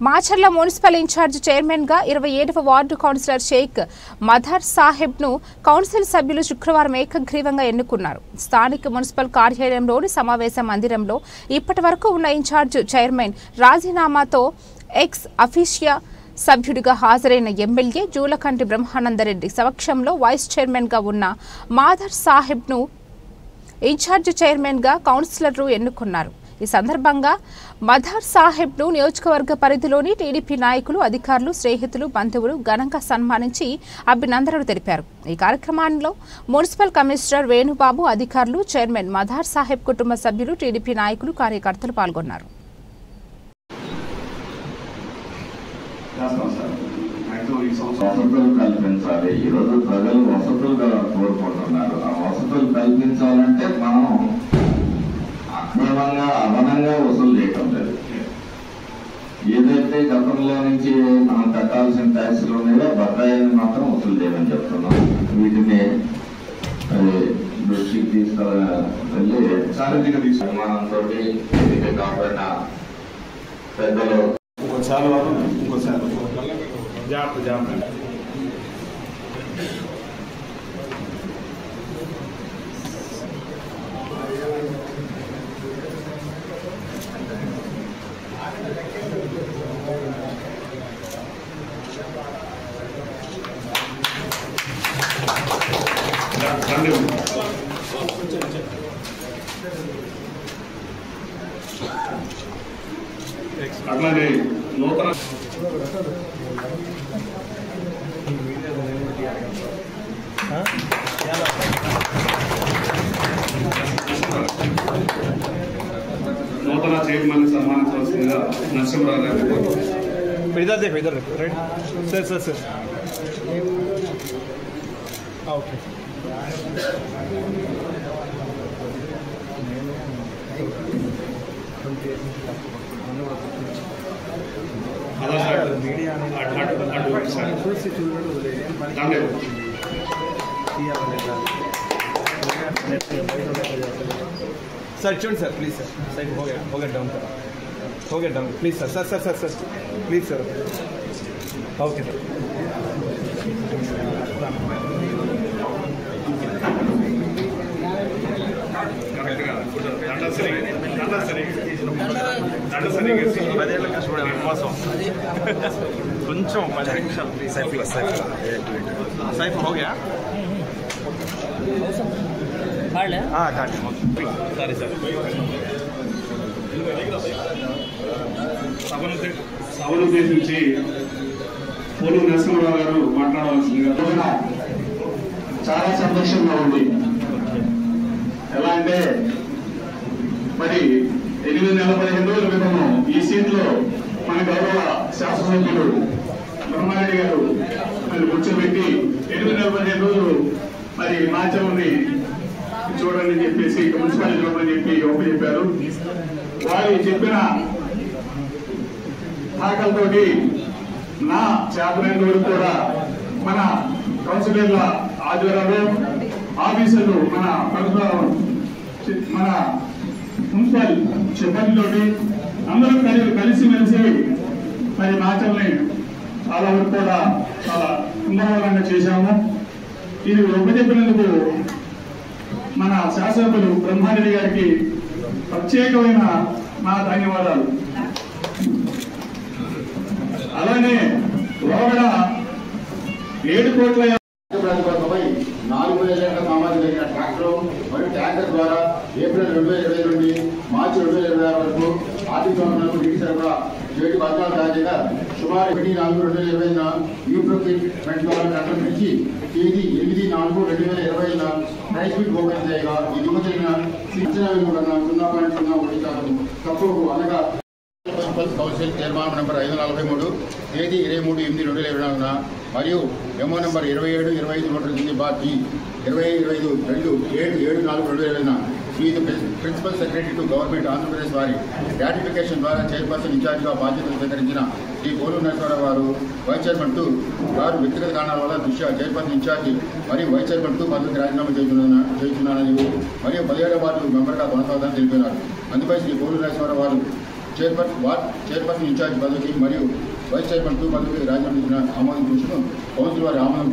Macherla municipal in-charge chairman గా 27వ ward councillor Shaik Madar Saheb ను కౌన్సిల్ సభ్యులు శుక్రవారం ఏకగ్రీవంగా ఎన్నుకున్నారు. స్థానిక మున్సిపల్ కార్యాలయంలోని సమావేశ మందిరంలో ఇప్పటివరకు ఉన్న ఇన్ఛార్జ్ చైర్మన్ రాజీనామాతో ఎక్స్ అఫీషియా సభ్యుడిగా హాజరైన ఎమ్మెల్యే జూలకంటి బ్రహ్మానందరెడ్డి సమక్షంలో వైస్ చైర్మన్ గా ఉన్న మదర్ సాహెబ్ ను ఇన్ఛార్జ్ చైర్మన్ గా కౌన్సిలర్లు ఎన్నుకున్నారు. ఈ సందర్భంగా మదర్ సాహెబ్ ను నియోజకవర్గ పరిధిలోని టీడీపీ నాయకులు, అధికారులు, స్నేహితులు, బంధువులు ఘనంగా సన్మానించి అభినందనలు తెలిపారు. ఈ కార్యక్రమంలో మున్సిపల్ కమిషనర్ వేణుబాబు, అధికారులు, చైర్మన్ మదర్ సాహెబ్ కుటుంబ సభ్యులు, టీడీపీ నాయకులు, కార్యకర్తలు పాల్గొన్నారు. వసతులు కల్పించాలి. ఈరోజు ప్రజలు వసతులుగా కోరుకుంటున్నారు. ఆ వసతులు కల్పించాలంటే మనం అక్రమంగా అదనంగా వసూలు చేయటం లేదు. ఏదైతే గతంలో నుంచి మనం కట్టాల్సిన ట్యాక్సులు ఉన్నాయో బకాయిని మాత్రం వసూలు చేయమని చెప్తున్నాం. వీటిని దృష్టికి తీసుకెళ్ళి సన్మానంతో ఎన్నిక కాబడిన పెద్దలు అట్లానే నూతన చైర్మన్ సన్మానించవలసిందిగా నరసింహరావు గారు. इधर देखो, इधर देखो, right sir sir sir okay sir चुन सर प्लीज सर सही हो गया डाउन सर हो गया down please sir sir sir sir sir please sir okay sir కొంచెం 10 నిమిషాలు సైఫ్ हो गया సరే సార్ సభను ఉద్దేశించి పోలు నరసింహరావు గారు మాట్లాడవలసిందిగా. చాలా సంతోషంగా ఉంది. ఎలా అంటే మరి 8 నెలల 15 రోజుల క్రితం ఈ సీట్లో మన గౌరవ శాసనసభ్యులు బ్రహ్మారెడ్డి గారు మరి కూర్చోబెట్టి 8 నెలల 15 రోజులు మరి మాచర్లని చూడండి చెప్పేసి మున్సిపాలిటీ చూడమని చెప్పి చెప్పారు. వారు చెప్పిన దాఖలతోటి నా చేతనైన వరకు కూడా మన కౌన్సిలర్ల ఆధ్వర్యంలో ఆఫీసర్లు మన మున్సిపల్ సిబ్బందితోటి అందరూ కలిసిమెలిసి మరి మాచర్లని చాలా వరకు కూడా చాలా సుందరంగా చేశాము. ఇది చెప్పినందుకు మన శాసనసభ్యులు బ్రహ్మారెడ్డి గారికి ప్రత్యేకమైన నా ధన్యవాదాలు. అలానే లోగడ 7 కోట్ల 4,000 లీటర్ల సామాగ్రి కలిగిన ట్రాక్టర్ మరియు ట్యాంకర్ ద్వారా ఏప్రిల్ 2020 నుండి మార్చి 2026 వరకు ఆర్థిక సంవత్సరాలకు నీటి సరఫరా చేయడం పథకాల తాజాగా సుమారు 1/4/2020 ఈ ప్రొక్యూర్మెంట్ ద్వారా ట్రాక్టర్ నుంచి తేదీ 8/4/2020 ప్రైస్ బిడ్ ఓపెన్ చేయగా ఈ దిగుమతిన శిక్షణ విలువ 0.01 తక్కువ అనగా కౌన్సిల్ తీర్మానం నంబర్ 543 తేదీ 23/8/2024 మరియు memo number 27/25/G 2025-2/7/7/4/2020 Shri principal secretary to government Andhra Pradesh వారి రాటిఫికేషన్ ద్వారా చైర్పర్సన్ ఇన్ఛార్జిగా బాధ్యతలు స్వీకరించిన శ్రీ పోలు నరసింహరావు గారు వైస్ చైర్మన్ 2 వారు వ్యక్తిగత కారణాల వల్ల దృష్ట్యా చైర్పర్సన్ ఇన్ఛార్జి మరియు వైస్ చైర్మన్ 2 పదవికి రాజీనామా చేస్తున్నానని మరియు 17వ వార్డు మెంబర్గా కొనసాగుతానని తెలిపారు. అందుపై శ్రీ పోలు నరసింహరావు వారు చైర్పర్సన్ ఇన్ఛార్జ్ పదవికి మరియు వైస్ చైర్మన్ 2 పదవికి రాజీనామా చేసిన ఆమోదించిన కౌన్సిల్ వారి ఆమోదం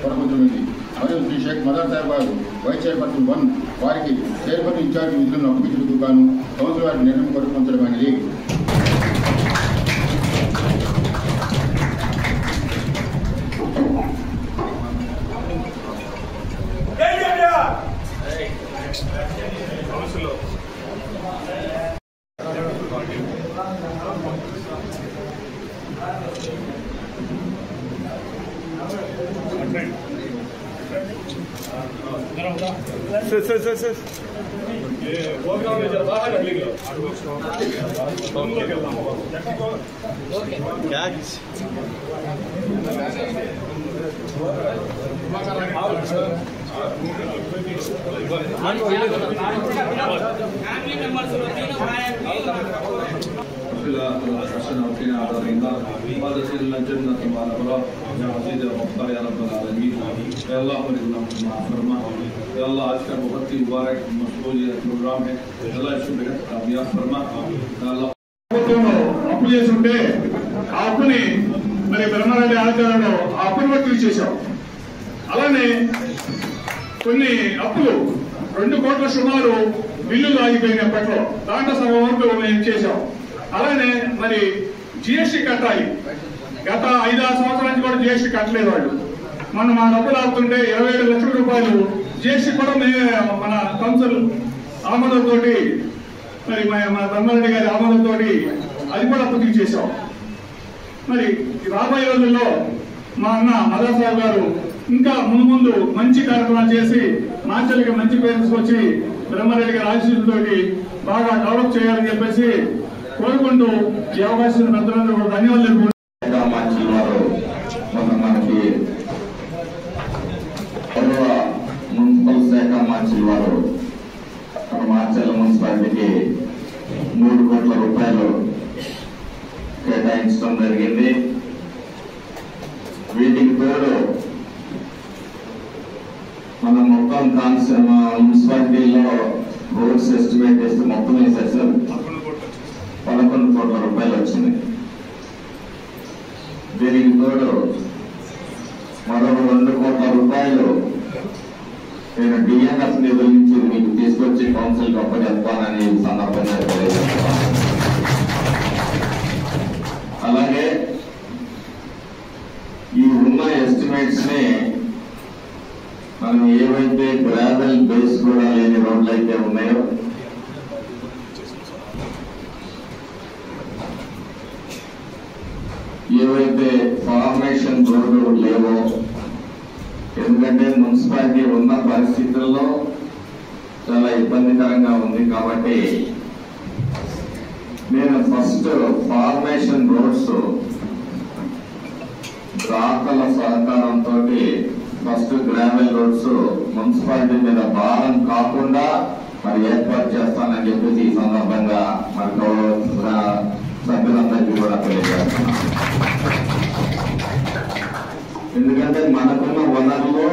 పొరపడుతున్నది. మరియు శ్రీ షేక్ మదర్ సాహెబ్ గారు వైస్ చైర్పర్సన్ 1 వారికి చైర్పర్సన్ ఇన్ఛార్జ్ విధులను అప్పగించేందుకు గాను కౌన్సిల్ వారి నిర్ణయం కొరకు ఉంచడమైనది. सर क्या حسن وقنا عذاب النار وادخلنا الجنة مع الأبرار يا عزيز يا غفار يا رب العالمين. يا الله हमारे गुनाहों को माफ फरमा. या अल्लाह आज का बहुत ही मुबारक मशगूल प्रोग्राम है. अल्लाह इसको बेहद कामयाब फरमा. अल्लाह అప్పు చేసి ఉంటే ఆ అప్పుని మరి బ్రహ్మారెడ్డి ఆధ్వర్యంలో ఆ అప్పును తీర్చేశాం. అలానే కొన్ని అప్పులు 2 కోట్ల సుమారు బిల్లులు ఆగిపోయినప్పట్లో దాంట్లో సగం వరకు మేము చేశాం. అలానే మరి జిఎస్టీ కట్టాలి. గత 5-6 సంవత్సరాల నుంచి కూడా జిఎస్టీ కట్టలేదు వాళ్ళు. మనం మా డబ్బులు ఆపుతుంటే 27 లక్షల రూపాయలు జిఎస్టీ కూడా మేమే మన కౌన్సిల్ ఆమోదంతో మరి మన బ్రహ్మారెడ్డి గారి ఆమోదంతో అది కూడా అప్పు తీర్చేశాం. మరి రాబోయే రోజుల్లో మా అన్న మదర్ సాహెబ్ గారు ఇంకా ముందు మంచి కార్యక్రమాలు చేసి మాంచలికి మంచి పేరు తీసుకొచ్చి బ్రహ్మారెడ్డి గారి ఆశీస్సులతో బాగా డెవలప్ చేయాలని చెప్పేసి కోరుకుంటూ ఈ అవకాశం పెద్దలందరూ కూడా ధన్యవాదాలు. మనకి మున్సిపల్ శాఖ మంత్రి వారు మార్చల మున్సిపాలిటీకి 3 కోట్ల రూపాయలు కేటాయించడం జరిగింది. వీటికి తోడు మన మొత్తం మున్సిపాలిటీలో రోడ్స్ ఎస్టిమేట్ చేస్తే మొత్తం వేసేసారు 11 కోట్ల రూపాయలు వచ్చింది. దీనికి తోడు మరొక 2 కోట్ల రూపాయలు నేను డిఎన్ఎఫ్ నిధుల నుంచి మీకు తీసుకొచ్చి కౌన్సిల్ అప్పచెప్పానని సందర్భంగా తెలియజేస్తున్నాను. అలాగే ఈ ఉన్న ఎస్టిమేట్స్ ని మనం ఏవైతే గ్రావెల్ బేస్ కూడా లేని రోడ్లు అయితే ఉన్నాయో ఏవైతే ఫార్మేషన్ రోడ్లు లేవో, ఎందుకంటే మున్సిపాలిటీ ఉన్న పరిస్థితుల్లో చాలా ఇబ్బందికరంగా ఉంది కాబట్టి నేను ఫస్ట్ ఫార్మేషన్ రోడ్స్ దాతల సహకారంతో ఫస్ట్ గ్రావెల్ రోడ్స్ మున్సిపాలిటీ మీద భారం కాకుండా మరి ఏర్పాటు చేస్తానని చెప్పేసి ఈ సందర్భంగా మరి సభ్యులందరికీ కూడా తెలియజేస్తున్నాను. ఎందుకంటే మనకున్న వనరులో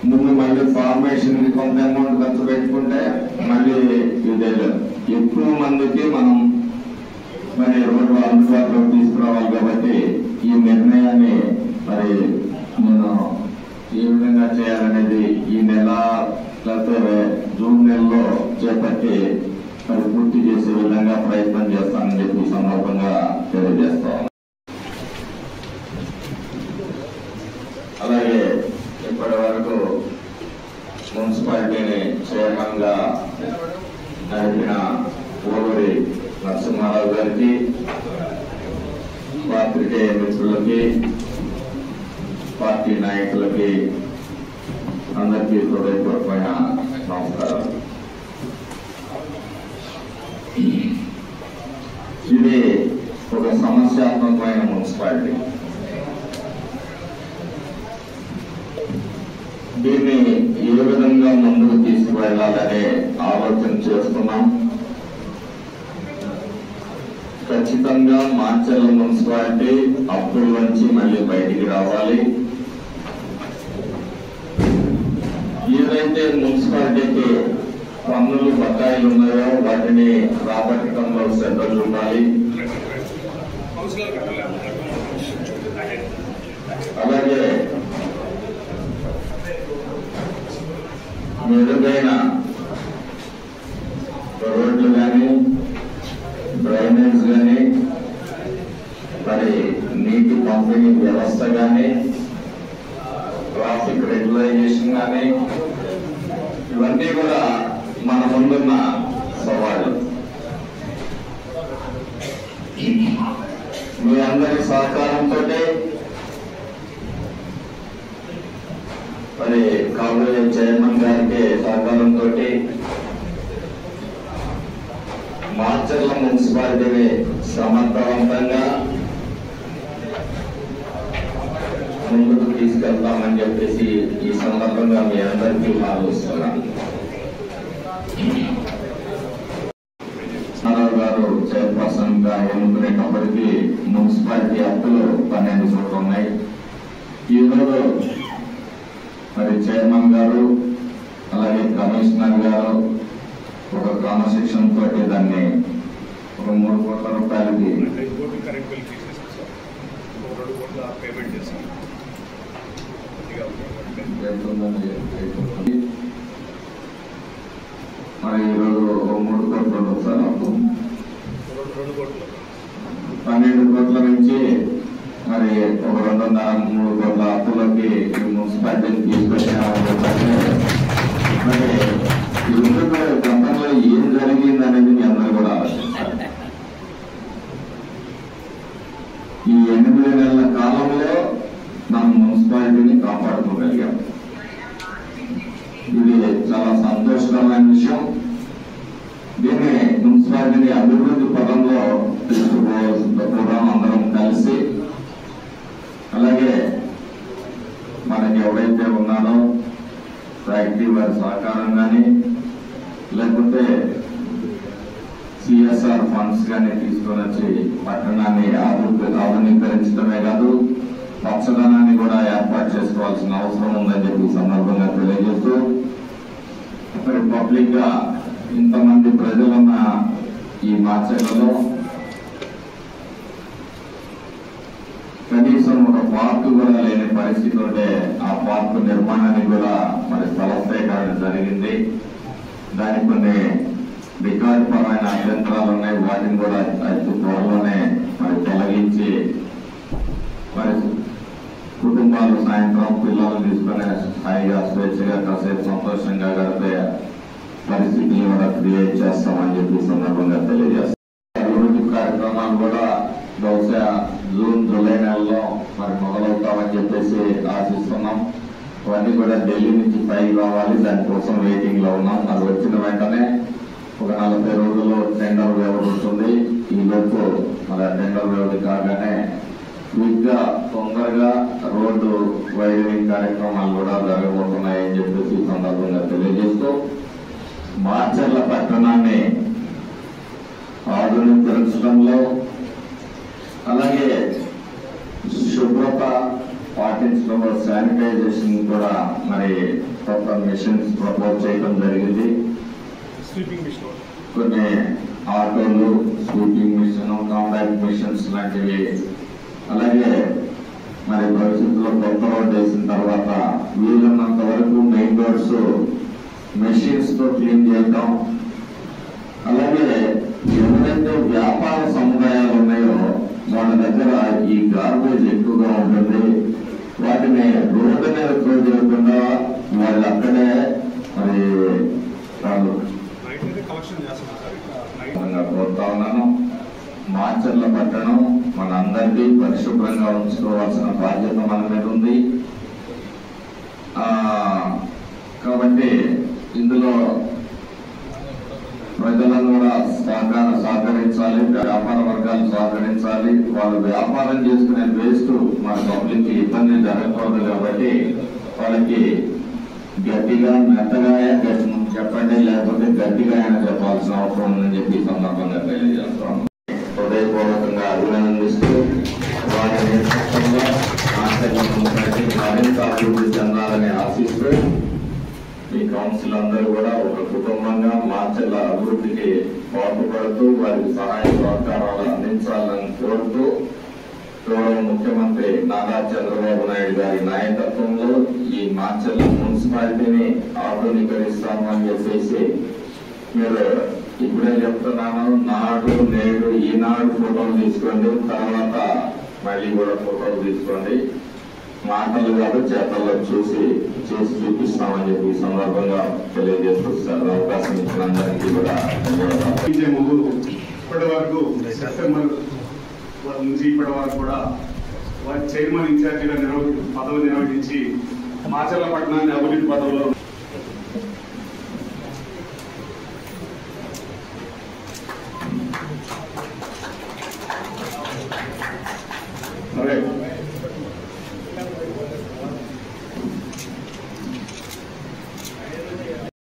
ముందు మళ్ళీ ఫార్మేషన్ కి కొంత అమౌంట్ ఖర్చు పెట్టుకుంటే మళ్ళీ ఇదే ఎక్కువ మందికి మనం మరి రోడ్లు అందుబాటులో తీసుకురావాలి కాబట్టి ఈ నిర్ణయాన్ని మరి నేను ఏ విధంగా చేయాలనేది ఈ నెల లేకపోతే జూన్ నెలలో చేపట్టి మరి పూర్తి చేసే విధంగా ప్రయత్నం చేస్తానని చెప్పి ఈ సందర్భంగా తెలియజేస్తాను. అలాగే ఇప్పటి వరకు మున్సిపాలిటీని చైర్మన్ గా నడిపిన ఓవరి నరసింహారావు గారికి, పాత్రికేయ మిత్రులకి, పార్టీ నాయకులకి అందరికీ హృదయపూర్వకమైన నమస్కారాలు. ఇది ఒక సమస్యాత్మకమైన మున్సిపాలిటీ. దీన్ని ఏ విధంగా ముందుకు తీసుకువెళ్లాలనే ఆలోచన చేస్తున్నాం. ఖచ్చితంగా మాచర్ల మున్సిపాలిటీ అప్పుల నుంచి మళ్ళీ బయటికి రావాలి. ఏదైతే మున్సిపాలిటీకి పన్నులు బకాయిలు ఉన్నాయో వాటిని రాబట్టడంలో శ్రద్ధ చూపాలి. అలాగే మెరుగైన రోడ్లు కానీ డ్రైనేజ్ కానీ మరి నీటి పంపిణీ వ్యవస్థ కానీ ట్రాఫిక్ రెగ్యులైజేషన్ కానీ ఇవన్నీ కూడా మన ముందున్న సవాళ్ళు. మీ అందరి సహకారంతో మరి కాబోయే చైర్మన్ గారికి సహకారంతో మాచర్ల మున్సిపాలిటీని సమర్థవంతంగా ముందుకు తీసుకెళ్తామని చెప్పేసి ఈ సందర్భంగా మీ అందరికీ ఆలోచిస్తున్నాను. గారు చైర్పర్సన్ గా ఎన్నుకునేటప్పటికీ మున్సిపాలిటీ హక్కులు 12 చోట్ల ఉన్నాయి. ఈరోజు మరి చైర్మన్ గారు అలాగే కమిషనర్ గారు ఒక క్రమశిక్షణ తోటి దాన్ని ఒక 3 కోట్ల రూపాయలకి మరి ఈరోజు 3 కోట్లు సార్ అప్పు 12 కోట్ల నుంచి మరి ఒక 2.5-3 కోట్ల అప్పులకి మున్సిపాలిటీని తీసుకొచ్చామని మరి ఎందుకు గతంలో ఏం జరిగింది అనేది మీ అందరూ కూడా ఆలోచించాలి. ఈ 8 నెలల కాలంలో మనం మున్సిపాలిటీని కాపాడుకోగలిగాం. ఇది చాలా సంతోషకరమైన విషయం. దీన్ని మున్సిపాలిటీని అభివృద్ధి పదంలో తీసుకుపోవాల్సిన కూడా అందరం కలిసి, అలాగే మనకి ఎవరైతే ఉన్నారో ఫ్యాక్టరీ వారి సహకారం కానీ లేకుంటే సిఎస్ఆర్ ఫండ్స్ కానీ తీసుకొని వచ్చి పట్టణాన్ని ఆధునీకరించడమే కాదు పచ్చదనాన్ని కూడా ఏర్పాటు చేసుకోవాల్సిన అవసరం ఉందని చెప్పి ఈ సందర్భంగా తెలియజేస్తూ, మరి పబ్లిక్ గా ఇంతమంది ప్రజలున్న ఈ మాచర్లలో కనీసం ఒక పార్కు కూడా లేని పరిస్థితి ఉంటే ఆ పార్కు నిర్మాణానికి కూడా మరి స్థల సేకరణ జరిగింది. దానికి కొన్ని రికార్డుపరమైన అభ్యంతరాలు ఉన్నాయి. వాటిని కూడా అతి త్వరలోనే మరి తొలగించి మరి కుటుంబాలు సాయంత్రం పిల్లలు తీసుకునే హాయిగా స్వేచ్ఛగా కాసేపు సంతోషంగా గడిపే పరిస్థితిని కూడా క్రియేట్ చేస్తామని చెప్పి సందర్భంగా తెలియజేస్తాం. అభివృద్ధి కార్యక్రమాలు కూడా బహుశా జూన్ జూలై నెలలో మరి మొదలవుతామని చెప్పేసి ఆశిస్తున్నాం. అవన్నీ కూడా ఢిల్లీ నుంచి పైకి రావాలి, దానికోసం వెయిటింగ్ లో ఉన్నాం. అది వచ్చిన వెంటనే ఒక 40 రోజుల్లో టెండర్ వ్యవధి ఉంటుంది. ఈ లోపు మరి ఆ టెండర్ వ్యవధి కాగానే క్విక్ గా తొందరగా రోడ్డు వైడనింగ్ కార్యక్రమాలు కూడా జరగబోతున్నాయని చెప్పేసి ఈ సందర్భంగా తెలియజేస్తూ, మాచర్ల పట్టణాన్ని ఆధునీకరించడంలో అలాగే శుభ్రత పాటించడంలో శానిటైజేషన్ కూడా మరి కొత్త మిషన్స్ ప్రపోజ్ చేయడం జరిగింది. కొన్ని ఆటోలు, స్వీపింగ్ మిషన్, కాంపాక్ట్ మిషన్స్ లాంటివి, అలాగే మరి భవిష్యత్తులో కొత్త రోడ్ వేసిన తర్వాత వీలున్నంత వరకు మెయిన్ రోడ్స్ మెషిన్స్ తో క్లీన్ చేయటం, అలాగే ఎవరైతే వ్యాపార సముదాయాలు ఉన్నాయో వాళ్ళ దగ్గర ఈ గార్బేజ్ ఎక్కువగా ఉంటుంది, వాటిని రోడ్డు మీద త్రో చేయకుండా వాళ్ళు అక్కడే మరి వాళ్ళు కోరుతా ఉన్నాను. మాచర్ల పట్టణం మనందరికీ పరిశుభ్రంగా ఉంచుకోవాల్సిన బాధ్యత మన మీద ఉంది. కాబట్టి ఇందులో ప్రజలను కూడా సహకరించాలి, వ్యాపార వర్గాలు సహకరించాలి. వాళ్ళు వ్యాపారం చేసుకునే వేస్ట్ మన పబ్లిక్ ఇబ్బంది జరగకూడదు. కాబట్టి వాళ్ళకి గట్టిగా మెత్తగా చెప్పండి, లేకపోతే గట్టిగా అయినా చెప్పాల్సిన అవసరం ఉందని చెప్పి సందర్భంగా తెలియజేస్తాం. హృదయపూర్వకంగా అభినందిస్తూ వారి నేతృత్వంలో మరింత అభివృద్ధి చెందాలని ఆశిస్తూ ఈ కౌన్సిల్ అందరూ కూడా ఒక కుటుంబంగా మాచర్ల అభివృద్ధికి పాటుపడుతూ వారికి సహాయ సహకారాలు అందించాలని కోరుతూ గౌరవ ముఖ్యమంత్రి నారా చంద్రబాబు నాయుడు గారి నాయకత్వంలో ఈ మాచర్ల మున్సిపాలిటీని ఆధునీకరిస్తామని చెప్పేసి మీరు ఇప్పుడే చెప్తున్నాను. నాడు నేడు ఈనాడు ఫోటోలు తీసుకోండి, తర్వాత మళ్ళీ కూడా ఫోటోలు తీసుకోండి. మాటలు కాదు చేతల్లో చేసి చూపిస్తామని చెప్పి ఈ సందర్భంగా తెలియజేస్తూ సార్ అవకాశం ఇచ్చిన అందరికీ కూడా ముందు ఇప్పటి వరకు సెప్టెంబర్ నుంచి ఇప్పటి వరకు కూడా వారి చైర్మన్ ఇన్ఛార్జిగా పదవి నిర్వహించి మాచర్ల పట్టణాన్ని అభివృద్ధి పదవిలో